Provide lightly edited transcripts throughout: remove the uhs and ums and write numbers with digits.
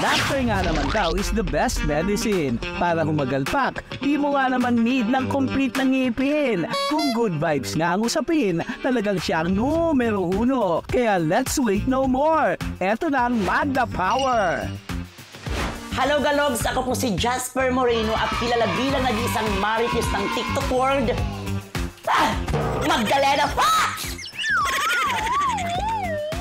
Laughter nga naman daw is the best medicine. Para humagalpak, di mo nga naman need ng complete na ngipin. Kung good vibes nga ang usapin, talagang siya ang numero 1. Kaya let's wait no more. Eto na ang Magda Power. Hello Galogs! Ako po si Jasper Moreno at kilala bilang nag-iisang marites ng TikTok world. Magdalena Fox!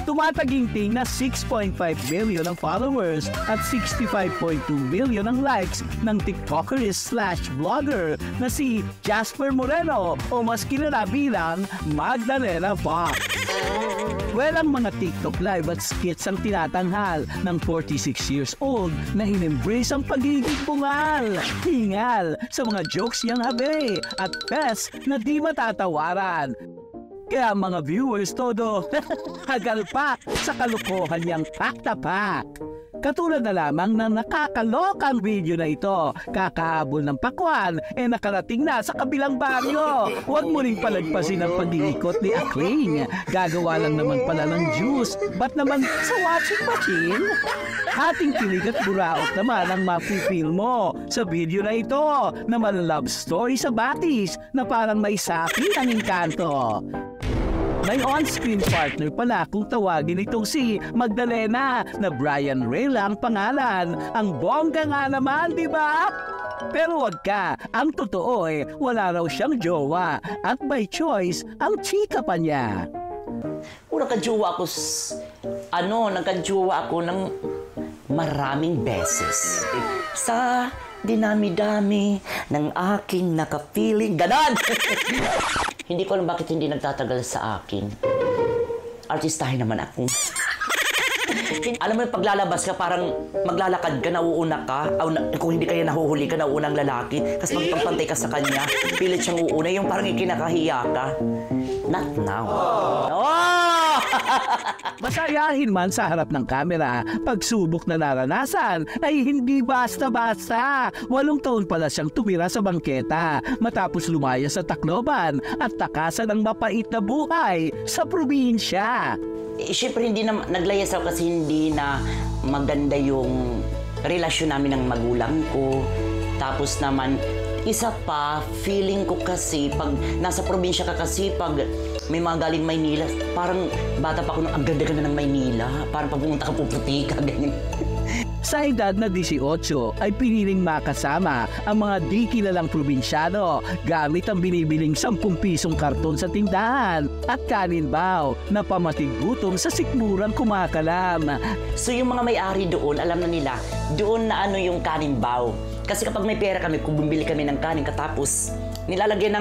Tumataginting na 6.5 million ang followers at 65.2 million ang likes ng TikToker/vlogger na si Jasper Moreno o mas kilala bilang Magdalena Fox. Well, ang mga TikTok live at skits ang tinatanghal ng 46 years old na in-embrace ang pagiging bungal, hingal sa mga jokes niyang habe at best na di matatawaran. Kaya mga viewers todo, hagalpak sa kalukuhan niyang paktapak. Katulad na lamang ng nakakalokang video na ito, kakahabol ng pakwan, nakarating na sa kabilang baryo. Huwag mo ring palagpasin ang pag-iikot ni Akling. Gagawa lang naman pala ng juice, ba't naman sa washing machine? Ating kilig at buraot naman ang mapipil mo sa video na ito na love story sa batis na parang may sapi ang engkanto. May on-screen partner pala kung tawagin itong si Magdalena na Brian Rayla ang pangalan. Ang bongga nga naman, di ba? Pero wag ka, ang totoo wala raw siyang jowa at by choice, ang chika pa niya. Nagkajowa ako ng maraming beses. Sa dinami-dami ng aking nakapiling. Ganon! Hindi ko alam bakit hindi nagtatagal sa akin. Artistahin naman ako. Alam mo yung paglalabas ka, parang maglalakad ka, nauuna ka. Kung hindi kaya nahuhuli ka, nauuna ang lalaki. Tapos magpapantay ka sa kanya, pilit siyang uuna. Yung parang ikinakahiya ka. Not now. Oh! Masayahin man sa harap ng kamera, pagsubok na naranasan ay hindi basta-basta. 8 taon pala siyang tumira sa bangketa matapos lumaya sa Tacloban at takasan ng mapait na buhay sa probinsya. Siyempre hindi na naglayas ako kasi hindi na maganda yung relasyon namin ng magulang ko. Tapos naman, isa pa, feeling ko kasi pag nasa probinsya ka kasi pag may mga galing Maynila, parang bata pa ako nung ang ganda-ganda ng Maynila. Parang pag pumunta ka puputi ka, ganyan. Sa edad na 18 ay piniling makasama ang mga di kilalang probinsyano gamit ang binibiling 10 pisong karton sa tindahan at kaninbaw na pamatiggutom sa sikmurang kumakalam. So yung mga may-ari doon, alam na nila, doon na yung kaninbaw. Kasi kapag may pera kami, kung bumili kami ng kanin katapos nilalagyan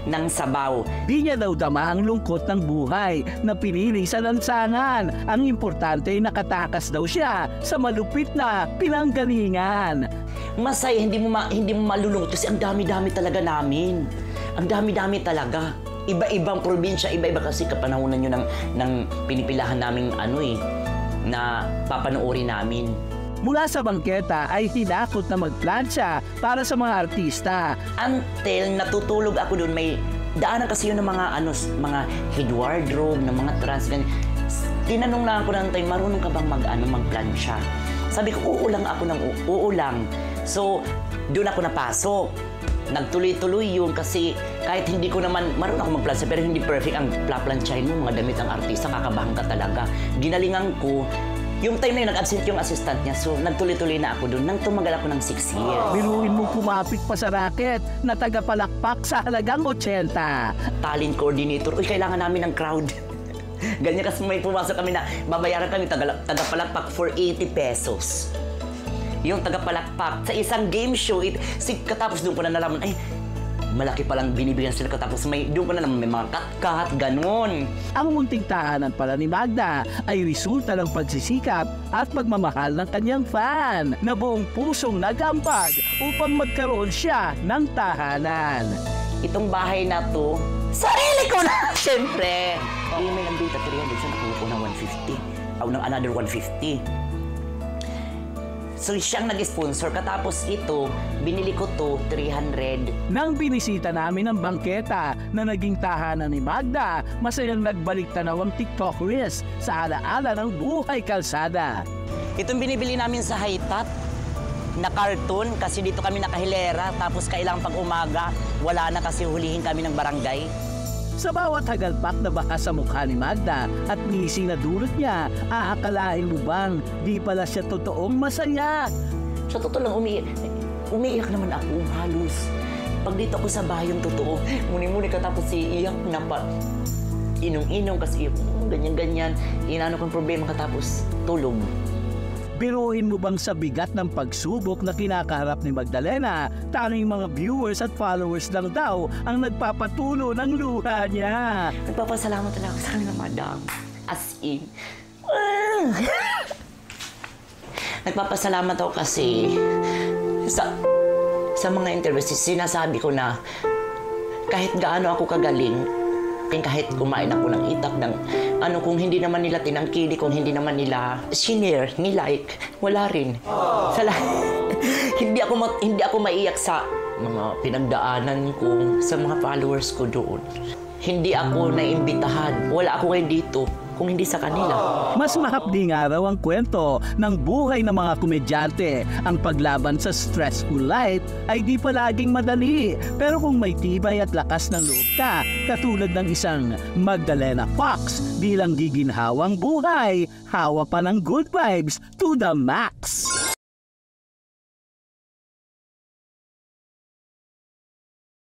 ng sabaw. Di niya daw dama ang lungkot ng buhay na pinili sa lansangan. Ang importante ay nakatakas daw siya sa malupit na pinanggalingan. Masaya, hindi mo malulungkot kasi ang dami-dami talaga namin. Ang dami-dami talaga. Iba-ibang probinsya, iba-iba kasi kapanahonan nyo ng pinipilahan naming na papanoorin namin. Mula sa bangketa ay hinakot na magplansya para sa mga artista. Until natutulog ako doon, may daanan kasi yun ng mga head wardrobe, ng mga trans. Tinanong lang ako ng time, marunong ka bang magplansya? Sabi ko, oo lang. So, doon ako napasok. Nagtuloy-tuloy yun kasi kahit hindi ko naman, marunong ako magplansya pero hindi perfect ang plaplansyahin mo, mga damit ng artista, kakabahan ka talaga. Ginalingan ko. Yung time na yun, nag-absent yung assistant niya, so nagtuloy-tuloy na ako doon. Nang tumagal ako ng 6 years. Biruin mo kumapit pa sa racket na tagapalakpak sa halagang 80. Talent coordinator, kailangan namin ng crowd. Ganyan kasi may pumasok kami na babayaran kami tagapalakpak for 80 pesos. Yung tagapalakpak sa isang game show, katapos doon ko na nalaman, malaki palang binibigyan sila katapos doon ko na naman may mga cut-cut, ganun. Ang munting tahanan pala ni Magda ay resulta ng pagsisikap at pagmamahal ng kanyang fan na buong pusong nagambag upang magkaroon siya ng tahanan. Itong bahay na to, sarili ko na! Siyempre! May nang data 300, siya nakuha ko ng 150. Ng another 150. So siyang nag-sponsor. Katapos ito, binili ko to 300. Nang binisita namin ang bangketa na naging tahanan ni Magda, masayang nagbalik tanaw ang TikTokers sa alaala ng buhay kalsada. Itong binibili namin sa Haitat na cartoon kasi dito kami nakahilera tapos kailangan pag umaga, wala na kasi hulihin kami ng barangay. Sa bawat hagalpak na baka sa mukha ni Magda at ngising na dulot niya, aakalain mo bang di pala siya totoong masaya? Sa totoo lang, umiiyak naman ako halos. Pag dito ako sa bayong totoo, muni-muni katapos iiyak na pa. Inom-inom kasi ganyan-ganyan. Inano kong problema katapos tulog. Biruin mo bang sa bigat ng pagsubok na kinakaharap ni Magdalena, tanging mga viewers at followers lang daw ang nagpapatulo ng luha niya? Nagpapasalamat talaga sa kanila, madam. As in. Nagpapasalamat ako kasi sa mga interviews, sinasabi ko na kahit gaano ako kagaling, kahit kumain ako ng itak ng kung hindi naman nila tinangkili, kung hindi naman nila shinare, nilike, wala rin. Hindi ako maiyak sa mga pinagdaanan ko, sa mga followers ko doon. Hindi ako naimbitahan. Wala ako ngayon dito kung hindi sa kanila. Mas mahapdi nga raw ang kwento ng buhay ng mga komedyante. Ang paglaban sa stressful life ay di palaging madali. Pero kung may tibay at lakas ng loob ka, katulad ng isang Magdalena Fox, di lang giginhawang buhay, hawa pa ng good vibes to the max.